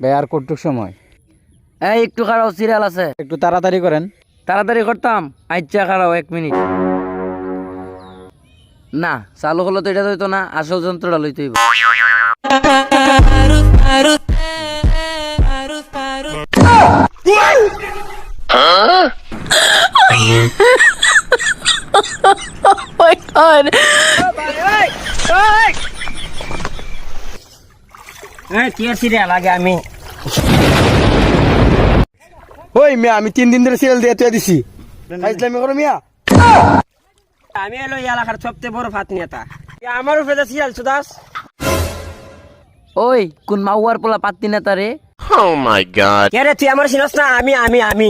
ভাই আর কতটুক সময়? এই একটু খারাপ, সিরিয়াল আছে, একটু তাড়াতাড়ি করেন। তাড়াতাড়ি করতাম। আচ্ছা খারাপ 1 মিনিট। না চালু হলো তো এটা হইতো না, আসল যন্ত্রটা লইতে হইব। ওই মিয়া, আমি 3 দিন ধরে সিরিয়াল দিয়ে তুই দিছি, ফাইজলামি করো মিয়া। আমি এলো এলাকার সবচেয়ে বড় ফাত নেতা, আমার উপরে সিরিয়াল সুদাস। ওই কোন মাউয়ার পোলা পাত্তি নেতা রে? কে রে তুই আমার চিনস না? আমি